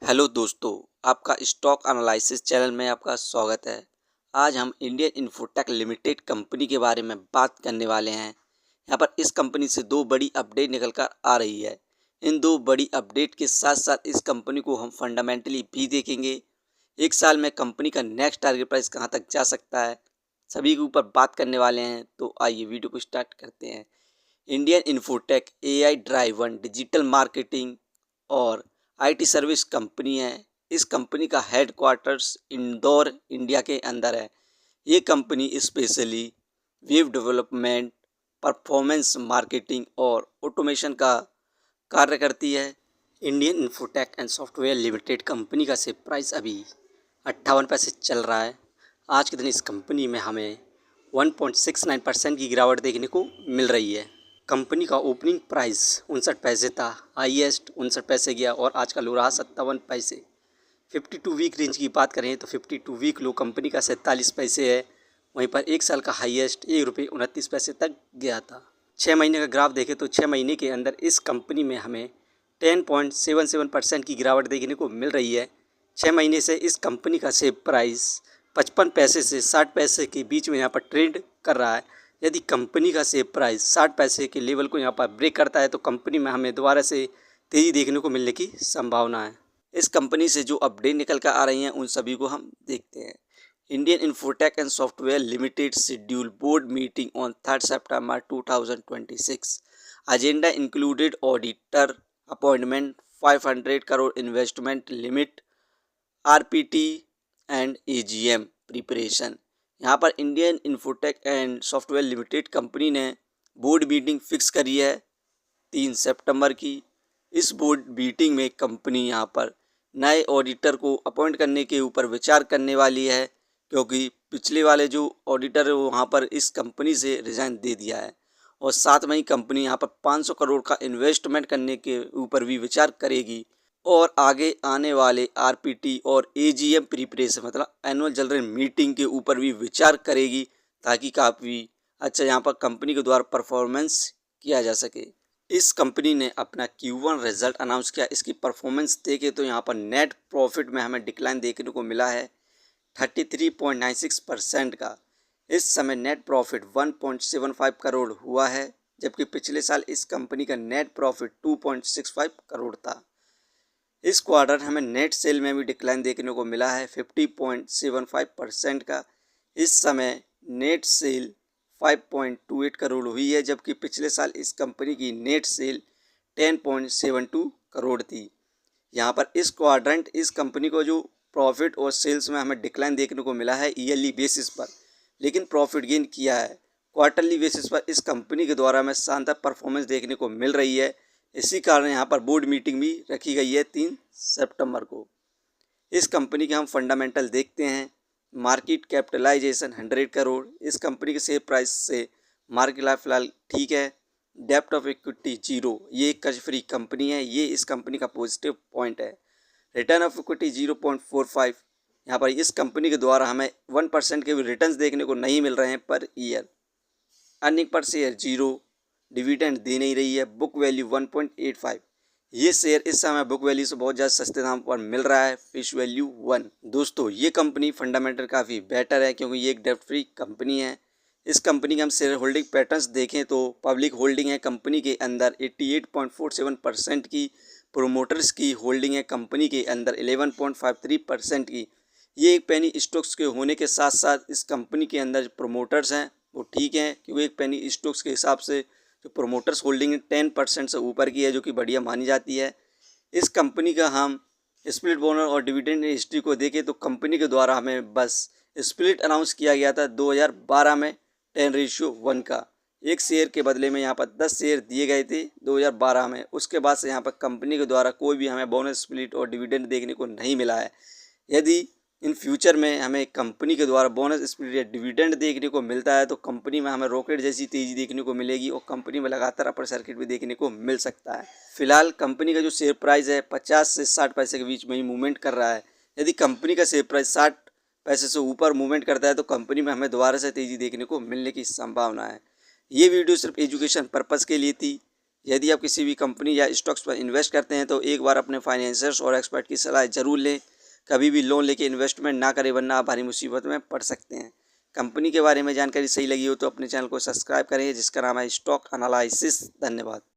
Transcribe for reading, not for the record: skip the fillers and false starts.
Hello दोस्तों, आपका stock analysis channel में आपका स्वागत है। आज हम इंडियन इन्फोटेक लिमिटेड कंपनी के बारे में बात करने वाले हैं। यहाँ पर इस कंपनी से दो बड़ी अपडेट निकल कर आ रही है। इन दो बड़ी अपडेट के साथ साथ इस कंपनी को हम फंडामेंटली भी देखेंगे। एक साल में कंपनी का नेक्स्ट टारगेट प्राइस कहाँ तक जा सकता है, सभी के ऊपर बात करने वाले हैं। तो आइए वीडियो को स्टार्ट करते हैं। Indian infotech AI driven digital marketing और IT सर्विस कंपनी है। इस कंपनी का हेडक्वार्टर्स इंदौर इंडिया के अंदर है। ये company specially web development, performance marketing और ऑटोमेशन का कार्य करती है। Indian infotech and software limited company का शेयर प्राइस अभी 58 पैसे चल रहा है। आज के दिन इस कंपनी में हमें 1.69% की गिरावट देखने को मिल रही है। कंपनी का ओपनिंग प्राइस 59 पैसे था, हाईएस्ट 59 पैसे गया और आज का लो रहा 57 पैसे। 52 वीक रेंज की बात करें तो 52 वीक लो कंपनी का 47 पैसे है। वहीं पर एक साल का हाईएस्ट ₹1.29 तक गया था। 6 महीने का ग्राफ देखें तो 6 महीने के अंदर इस कंपनी में हमें 10.77% की गिरावट देखने को मिल रही है। 6 महीने से इस कंपनी का शेयर प्राइस 55 पैसे से 60 पैसे के बीच में यहाँ पर ट्रेड कर रहा है। यदि कंपनी का शेयर प्राइस 60 पैसे के लेवल को यहाँ पर ब्रेक करता है तो कंपनी में हमें दोबारा से तेज़ी देखने को मिलने की संभावना है। इस कंपनी से जो अपडेट निकल कर आ रही हैं उन सभी को हम देखते हैं। Indian infotech and software limited schedule board meeting on 3 September 2026। Agenda included auditor appointment, 500 crore investment limit, RPT and AGM preparation. यहाँ पर Indian infotech and software limited company ने बोर्ड मीटिंग फिक्स करी है 3 सितंबर की। इस बोर्ड मीटिंग में company यहाँ पर नए ऑडिटर को अपॉइंट करने के ऊपर विचार करने वाली है, क्योंकि पिछले वाले जो ऑडिटर है वो वहाँ पर इस कंपनी से रिजाइन दे दिया है। और साथ में ही कंपनी यहाँ पर 500 करोड़ का इन्वेस्टमेंट करने के ऊपर भी विचार करेगी और आगे आने वाले RPT और AGM प्रिपरेशन मतलब एनुअल जनरल मीटिंग के ऊपर भी विचार करेगी, ताकि काफ़ी अच्छा यहाँ पर कंपनी के द्वारा परफॉर्मेंस किया जा सके। इस कंपनी ने अपना Q1 रिजल्ट अनाउंस किया। इसकी परफॉर्मेंस देखें तो यहाँ पर नेट प्रॉफिट में हमें डिक्लाइन देखने को मिला है 33.96% का। इस समय नेट प्रॉफिट 1.75 करोड़ हुआ है, जबकि पिछले साल इस कंपनी का नेट प्रॉफिट 2.65 करोड़ था। इस क्वार्टर हमें नेट सेल में भी डिक्लाइन देखने को मिला है 50.75% का। इस समय नेट सेल 5.28 करोड़ हुई है, जबकि पिछले साल इस कंपनी की नेट सेल 10.72 करोड़ थी। यहाँ पर इस क्वाड्रेंट इस कंपनी को जो प्रॉफिट और सेल्स में हमें डिक्लाइन देखने को मिला है ईयरली बेसिस पर, लेकिन प्रॉफिट गेन किया है क्वार्टरली बेसिस पर। इस कंपनी के द्वारा हमें शानदार परफॉर्मेंस देखने को मिल रही है। इसी कारण यहाँ पर बोर्ड मीटिंग भी रखी गई है 3 सितंबर को। इस कंपनी के हम फंडामेंटल देखते हैं। Market capitalization 100 crore. इस कंपनी के शेयर प्राइस से मार्केट लाइफ फिलहाल ठीक है। डेप्ट ऑफ इक्विटी 0, ये एक कर्ज फ्री कंपनी है, ये इस कंपनी का पॉजिटिव पॉइंट है। Return of equity 0.45। यहाँ पर इस कंपनी के द्वारा हमें 1% के भी रिटर्न्स देखने को नहीं मिल रहे हैं per year. Earning per share 0, dividend दे नहीं रही है। Book value 1.85। ये शेयर इस समय बुक वैल्यू से बहुत ज़्यादा सस्ते दाम पर मिल रहा है, फेस वैल्यू 1। दोस्तों ये कंपनी फंडामेंटल काफ़ी बेटर है, क्योंकि ये एक डेप्ट फ्री कंपनी है। इस कंपनी के हम शेयर होल्डिंग पैटर्न्स देखें तो पब्लिक होल्डिंग है कंपनी के अंदर 88.47% की, प्रोमोटर्स की होल्डिंग है कंपनी के अंदर 11.53% की। ये एक पेनी स्टॉक्स के होने के साथ साथ इस कंपनी के अंदर जो प्रोमोटर्स हैं वो ठीक है, क्योंकि एक पेनी स्टॉक्स के हिसाब से जो प्रोमोटर्स होल्डिंग 10% से ऊपर की है, जो कि बढ़िया मानी जाती है। इस कंपनी का हम स्प्लिट बोनस और डिविडेंड हिस्ट्री को देखें तो कंपनी के द्वारा हमें बस स्प्लिट अनाउंस किया गया था 2012 में 10:1 का। एक शेयर के बदले में यहाँ पर 10 शेयर दिए गए थे 2012 में। उसके बाद से यहाँ पर कंपनी के द्वारा कोई भी हमें बोनस, स्प्लिट और डिविडेंड देखने को नहीं मिला है। यदि इन फ्यूचर में हमें कंपनी के द्वारा बोनस, स्प्लिट या डिविडेंड देखने को मिलता है तो कंपनी में हमें रॉकेट जैसी तेज़ी देखने को मिलेगी और कंपनी में लगातार अपर सर्किट भी देखने को मिल सकता है। फिलहाल कंपनी का जो शेयर प्राइस है 50 से 60 पैसे के बीच में ही मूवमेंट कर रहा है। यदि कंपनी का शेयर प्राइस 60 पैसे से ऊपर मूवमेंट करता है तो कंपनी में हमें दोबारा से तेज़ी देखने को मिलने की संभावना है। ये वीडियो सिर्फ एजुकेशन पर्पज़ के लिए थी। यदि आप किसी भी कंपनी या स्टॉक्स पर इन्वेस्ट करते हैं तो एक बार अपने फाइनेंसर्स और एक्सपर्ट की सलाह ज़रूर लें। कभी भी लोन लेके इन्वेस्टमेंट ना करें, वरना आप भारी मुसीबत में पड़ सकते हैं। कंपनी के बारे में जानकारी सही लगी हो तो अपने चैनल को सब्सक्राइब करें, जिसका नाम है स्टॉक एनालिसिस। धन्यवाद।